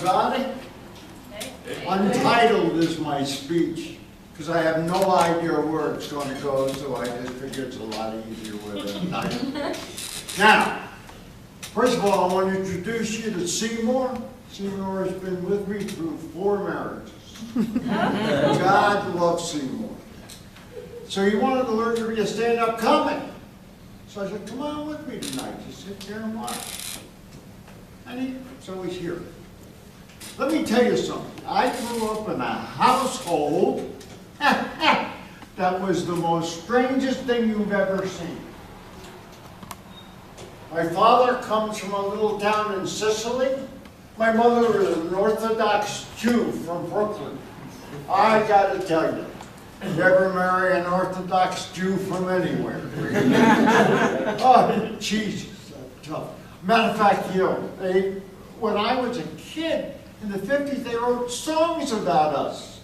everybody. Untitled is my speech, because I have no idea where it's going to go, so I just figure it's a lot easier with a title. Now, first of all, I want to introduce you to Seymour. Seymour has been with me through 4 marriages. God loves Seymour. So he wanted to learn to be a stand-up comic. So I said, come on with me tonight. Just sit there and watch. And so he's here. Let me tell you something. I grew up in a household that was the most strangest thing you've ever seen. My father comes from a little town in Sicily. My mother is an Orthodox Jew from Brooklyn. I got to tell you, never marry an Orthodox Jew from anywhere. Oh, Jesus, that's tough. Matter of fact, you know, when I was a kid in the 50s, they wrote songs about us.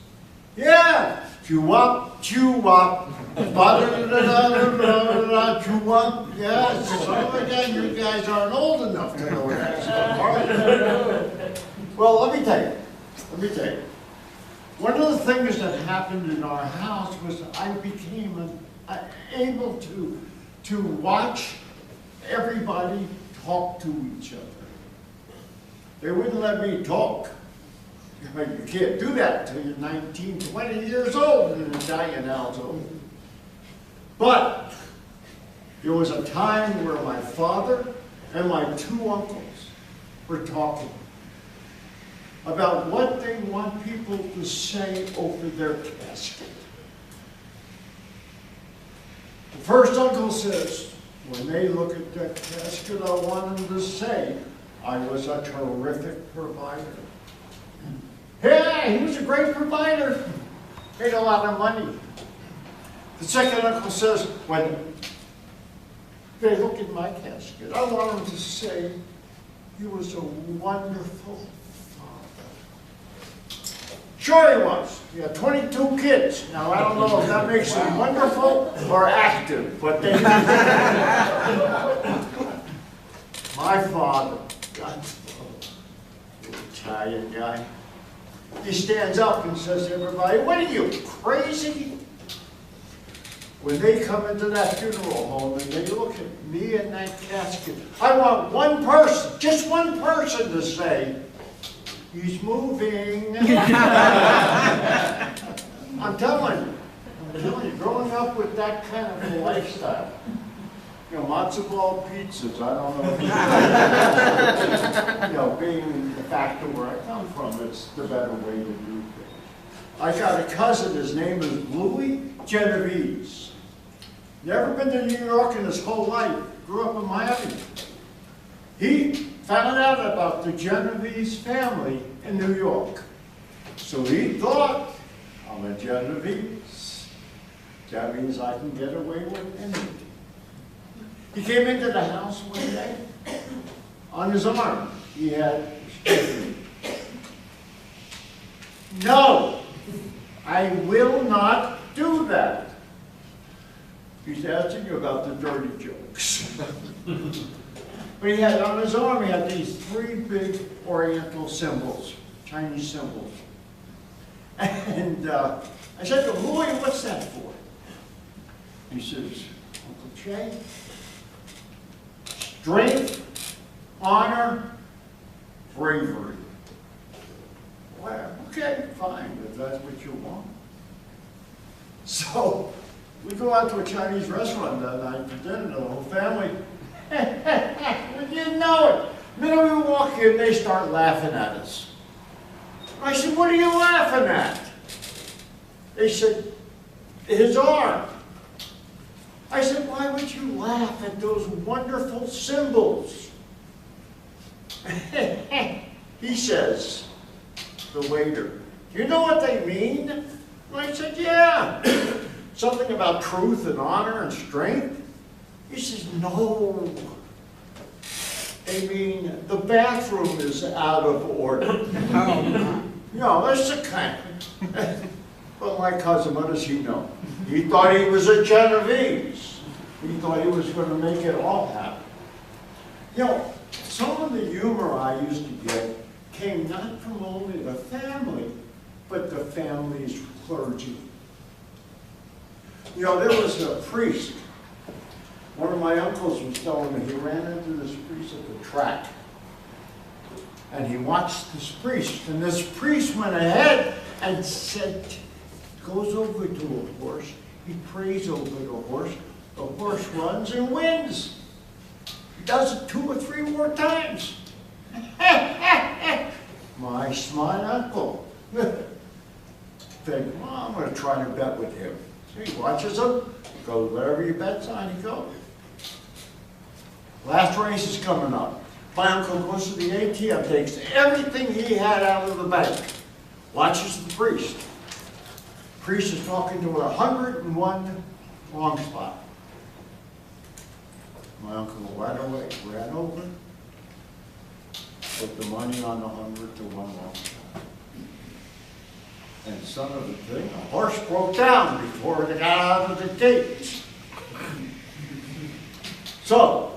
Yeah, chew-wop, chew-wop, ba-da-da-da-da-da-da, chew-wop. Yes, so again, you guys aren't old enough to know that stuff, are you? Well, let me tell you. One of the things that happened in our house was I became able to watch everybody talk to each other. They wouldn't let me talk. You can't do that until you're 19, 20 years old in an Italian household. But there was a time where my father and my 2 uncles were talking about what they want people to say over their casket. The first uncle says, when they look at that casket, I want them to say, I was a terrific provider. Yeah, he was a great provider. Made a lot of money. The second uncle says, when they look at my casket, I want them to say, he was a wonderful father. Sure he was. He had 22 kids. Now, I don't know if that makes him wonderful or active, but they... My father, God's Italian guy, he stands up and says to everybody, what are you, crazy? When they come into that funeral home and they look at me in that casket, I want one person, just one person to say, he's moving. I'm telling you, growing up with that kind of a lifestyle, you know, matzo ball pizzas, I don't know if you know, being the factor where I come from, it's the better way to do things. I got a cousin, his name is Louis Genovese. Never been to New York in his whole life, grew up in Miami. He found out about the Genovese family in New York. So he thought, I'm a Genovese. That means I can get away with anything. He came into the house one day. On his arm, he had no, I will not do that. He's asking you about the dirty jokes. But he had on his arm, he had these 3 big Oriental symbols, Chinese symbols. And I said to Louis, what's that for? He says, Uncle Che, strength, honor, bravery. Well, okay, fine, if that's what you want. So we go out to a Chinese restaurant that night for dinner, the whole family. We didn't know it. The minute we walk in, they start laughing at us. I said, what are you laughing at? They said, his arm. I said, why would you laugh at those wonderful symbols? He says, the waiter, do you know what they mean? And I said, yeah. Something about truth and honor and strength. He says, no. They mean the bathroom is out of order. You know, that's the kind. Well, my cousin, what does he know? He thought he was a Genovese. He thought he was going to make it all happen. You know, some of the humor I used to get came not from only the family, but the family's clergy. You know, there was a priest. One of my uncles was telling me he ran into this priest at the track. And he watched this priest. And this priest went ahead and said, goes over to a horse. He prays over the horse. The horse runs and wins. He does it 2 or 3 more times. My smart uncle. Think, well, I'm going to try to bet with him. So he watches him, goes wherever he bets on, he goes. Last race is coming up. My uncle goes to the ATM, takes everything he had out of the bank, watches the priest. The priest is talking to 101 long spot. My uncle right away ran over, put the money on the 100 to 1 long spot. And son of a thing, the horse broke down before it got out of the gates. So,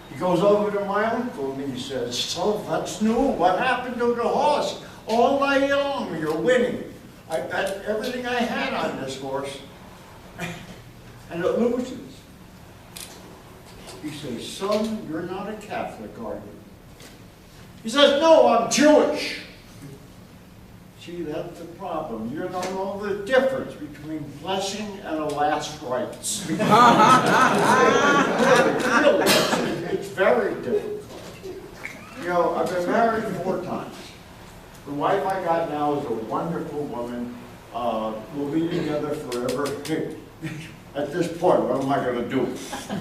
he goes over to my uncle and he says, so that's new, what happened to the horse? All night long you're winning. I bet everything I had on this horse. And it loses. He says, son, you're not a Catholic, are you? He says, no, I'm Jewish. See, that's the problem. You don't know the difference between blessing and a last rites. Really, it's very difficult. You know, I've been married 4 times. The wife I got now is a wonderful woman. We'll be together forever. At this point, what am I going to do?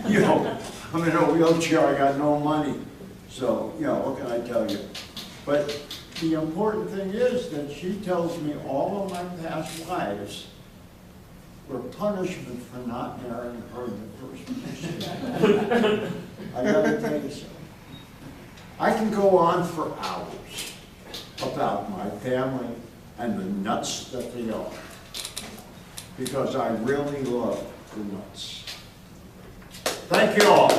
You know, I'm in a wheelchair. I got no money. So, you know, what can I tell you? But the important thing is that she tells me all of my past wives were punishment for not marrying her in the first place. I gotta tell you something. I can go on for hours about my family and the nuts that they are, because I really love the nuts. Thank you all.